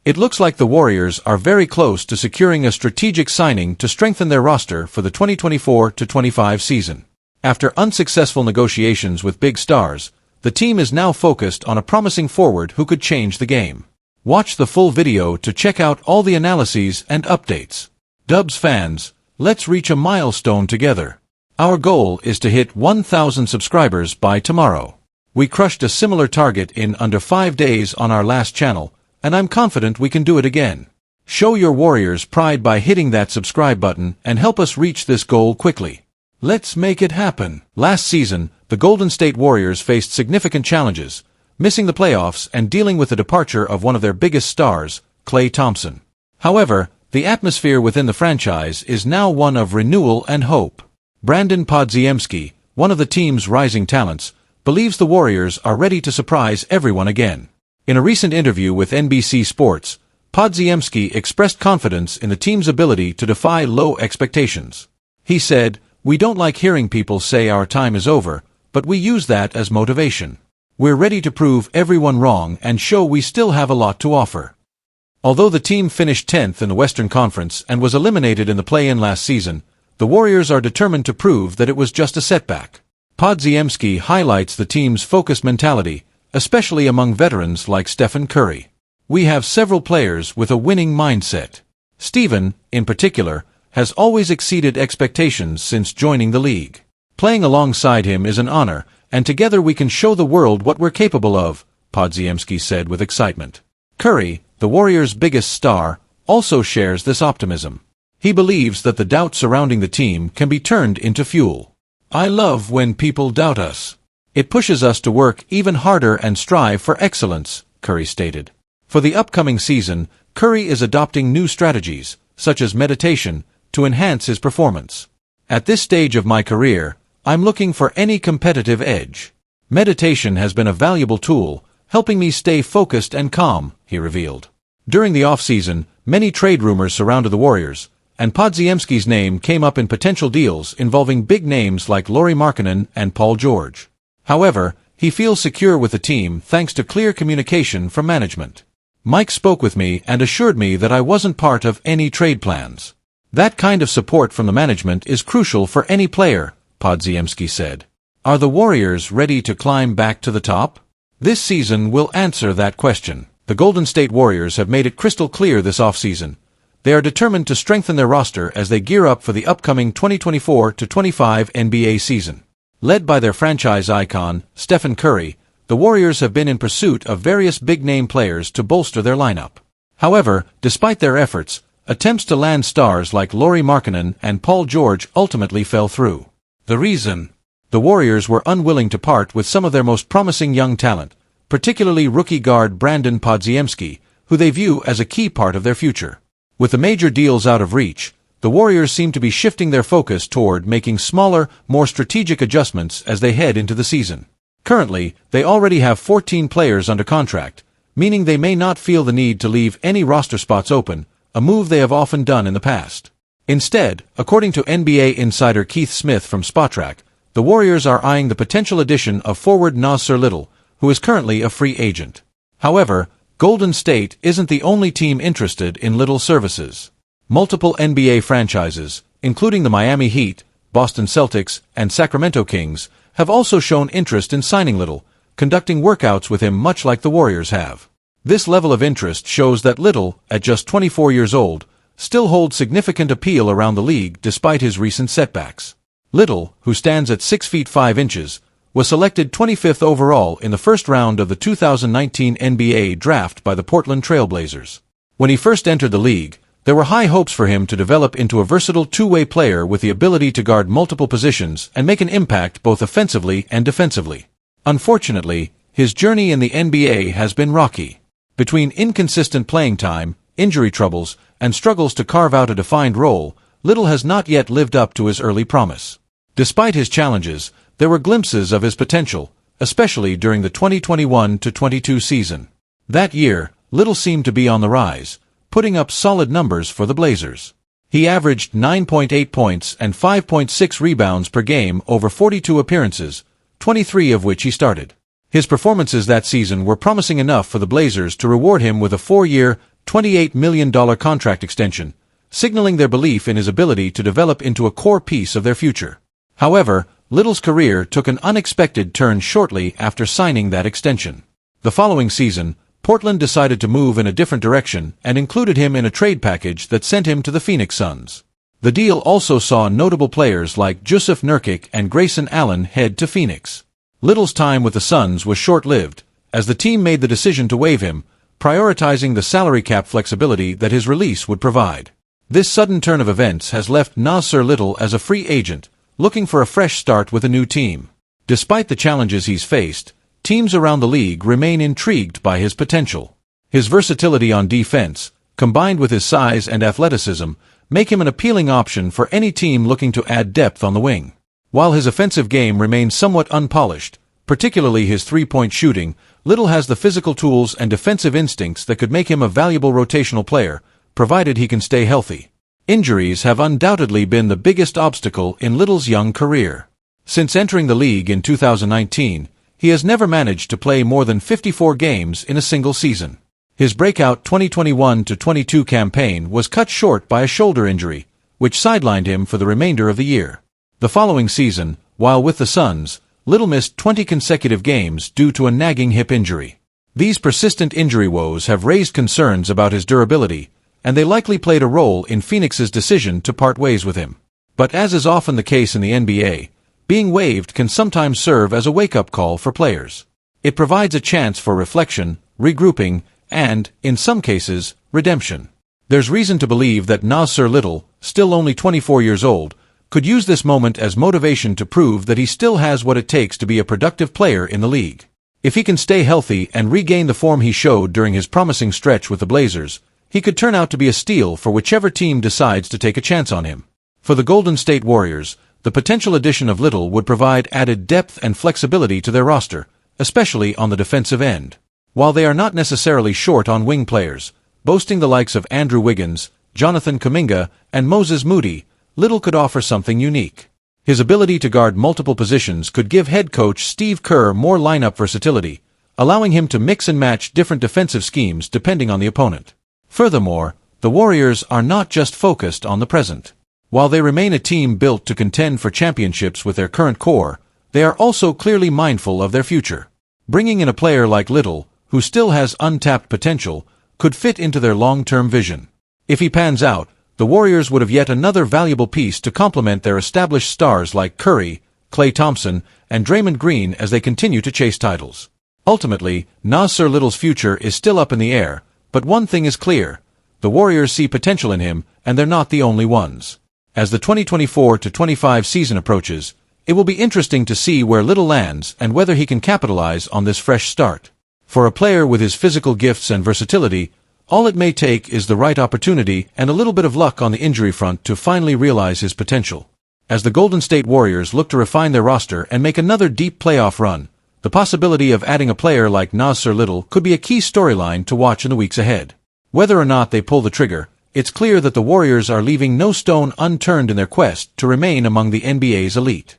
It looks like the Warriors are very close to securing a strategic signing to strengthen their roster for the 2024-25 season. After unsuccessful negotiations with big stars, the team is now focused on a promising forward who could change the game. Watch the full video to check out all the analyses and updates. Dubs fans, let's reach a milestone together. Our goal is to hit 1,000 subscribers by tomorrow. We crushed a similar target in under 5 days on our last channel, and I'm confident we can do it again. Show your Warriors pride by hitting that subscribe button and help us reach this goal quickly. Let's make it happen. Last season, the Golden State Warriors faced significant challenges, missing the playoffs and dealing with the departure of one of their biggest stars, Klay Thompson. However, the atmosphere within the franchise is now one of renewal and hope. Brandon Podziemski, one of the team's rising talents, believes the Warriors are ready to surprise everyone again. In a recent interview with NBC Sports, Podziemski expressed confidence in the team's ability to defy low expectations. He said, "We don't like hearing people say our time is over, but we use that as motivation. We're ready to prove everyone wrong and show we still have a lot to offer." Although the team finished 10th in the Western Conference and was eliminated in the play-in last season, the Warriors are determined to prove that it was just a setback. Podziemski highlights the team's focused mentality, especially among veterans like Stephen Curry. "We have several players with a winning mindset. Stephen, in particular, has always exceeded expectations since joining the league. Playing alongside him is an honor, and together we can show the world what we're capable of," Podziemski said with excitement. Curry, the Warriors' biggest star, also shares this optimism. He believes that the doubt surrounding the team can be turned into fuel. "I love when people doubt us. It pushes us to work even harder and strive for excellence," Curry stated. For the upcoming season, Curry is adopting new strategies, such as meditation, to enhance his performance. "At this stage of my career, I'm looking for any competitive edge. Meditation has been a valuable tool, helping me stay focused and calm," he revealed. During the off-season, many trade rumors surrounded the Warriors, and Podziemski's name came up in potential deals involving big names like Lauri Markkanen and Paul George. However, he feels secure with the team thanks to clear communication from management. "Mike spoke with me and assured me that I wasn't part of any trade plans. That kind of support from the management is crucial for any player," Podziemski said. Are the Warriors ready to climb back to the top? This season will answer that question. The Golden State Warriors have made it crystal clear this offseason. They are determined to strengthen their roster as they gear up for the upcoming 2024-25 NBA season. Led by their franchise icon, Stephen Curry, the Warriors have been in pursuit of various big-name players to bolster their lineup. However, despite their efforts, attempts to land stars like Lauri Markkanen and Paul George ultimately fell through. The reason? The Warriors were unwilling to part with some of their most promising young talent, particularly rookie guard Brandon Podziemski, who they view as a key part of their future. With the major deals out of reach, the Warriors seem to be shifting their focus toward making smaller, more strategic adjustments as they head into the season. Currently, they already have 14 players under contract, meaning they may not feel the need to leave any roster spots open, a move they have often done in the past. Instead, according to NBA insider Keith Smith from Spotrac, the Warriors are eyeing the potential addition of forward Nassir Little, who is currently a free agent. However, Golden State isn't the only team interested in Little's services. Multiple NBA franchises, including the Miami Heat, Boston Celtics, and Sacramento Kings, have also shown interest in signing Little, conducting workouts with him much like the Warriors have. This level of interest shows that Little, at just 24 years old, still holds significant appeal around the league despite his recent setbacks. Little, who stands at 6 feet 5 inches, was selected 25th overall in the first round of the 2019 NBA draft by the Portland Trail Blazers. When he first entered the league, there were high hopes for him to develop into a versatile two-way player with the ability to guard multiple positions and make an impact both offensively and defensively. Unfortunately, his journey in the NBA has been rocky. Between inconsistent playing time, injury troubles, and struggles to carve out a defined role, Little has not yet lived up to his early promise. Despite his challenges, there were glimpses of his potential, especially during the 2021-22 season. That year, Little seemed to be on the rise, putting up solid numbers for the Blazers. He averaged 9.8 points and 5.6 rebounds per game over 42 appearances, 23 of which he started. His performances that season were promising enough for the Blazers to reward him with a 4-year, $28 million contract extension, signaling their belief in his ability to develop into a core piece of their future. However, Little's career took an unexpected turn shortly after signing that extension. The following season, Portland decided to move in a different direction and included him in a trade package that sent him to the Phoenix Suns. The deal also saw notable players like Jusuf Nurkic and Grayson Allen head to Phoenix. Little's time with the Suns was short-lived, as the team made the decision to waive him, prioritizing the salary cap flexibility that his release would provide. This sudden turn of events has left Nassir Little as a free agent, looking for a fresh start with a new team. Despite the challenges he's faced, teams around the league remain intrigued by his potential. His versatility on defense, combined with his size and athleticism, make him an appealing option for any team looking to add depth on the wing. While his offensive game remains somewhat unpolished, particularly his three-point shooting, Little has the physical tools and defensive instincts that could make him a valuable rotational player, provided he can stay healthy. Injuries have undoubtedly been the biggest obstacle in Little's young career. Since entering the league in 2019, he has never managed to play more than 54 games in a single season. His breakout 2021-22 campaign was cut short by a shoulder injury, which sidelined him for the remainder of the year. The following season, while with the Suns, Little missed 20 consecutive games due to a nagging hip injury. These persistent injury woes have raised concerns about his durability, and they likely played a role in Phoenix's decision to part ways with him. But as is often the case in the NBA, being waived can sometimes serve as a wake-up call for players. It provides a chance for reflection, regrouping, and, in some cases, redemption. There's reason to believe that Nassir Little, still only 24 years old, could use this moment as motivation to prove that he still has what it takes to be a productive player in the league. If he can stay healthy and regain the form he showed during his promising stretch with the Blazers, he could turn out to be a steal for whichever team decides to take a chance on him. For the Golden State Warriors, the potential addition of Little would provide added depth and flexibility to their roster, especially on the defensive end. While they are not necessarily short on wing players, boasting the likes of Andrew Wiggins, Jonathan Kuminga, and Moses Moody, Little could offer something unique. His ability to guard multiple positions could give head coach Steve Kerr more lineup versatility, allowing him to mix and match different defensive schemes depending on the opponent. Furthermore, the Warriors are not just focused on the present. While they remain a team built to contend for championships with their current core, they are also clearly mindful of their future. Bringing in a player like Little, who still has untapped potential, could fit into their long-term vision. If he pans out, the Warriors would have yet another valuable piece to complement their established stars like Curry, Klay Thompson, and Draymond Green as they continue to chase titles. Ultimately, Nassir Little's future is still up in the air, but one thing is clear: the Warriors see potential in him, and they're not the only ones. As the 2024-25 season approaches, it will be interesting to see where Little lands and whether he can capitalize on this fresh start. For a player with his physical gifts and versatility, all it may take is the right opportunity and a little bit of luck on the injury front to finally realize his potential. As the Golden State Warriors look to refine their roster and make another deep playoff run, the possibility of adding a player like Nassir Little could be a key storyline to watch in the weeks ahead. Whether or not they pull the trigger, it's clear that the Warriors are leaving no stone unturned in their quest to remain among the NBA's elite.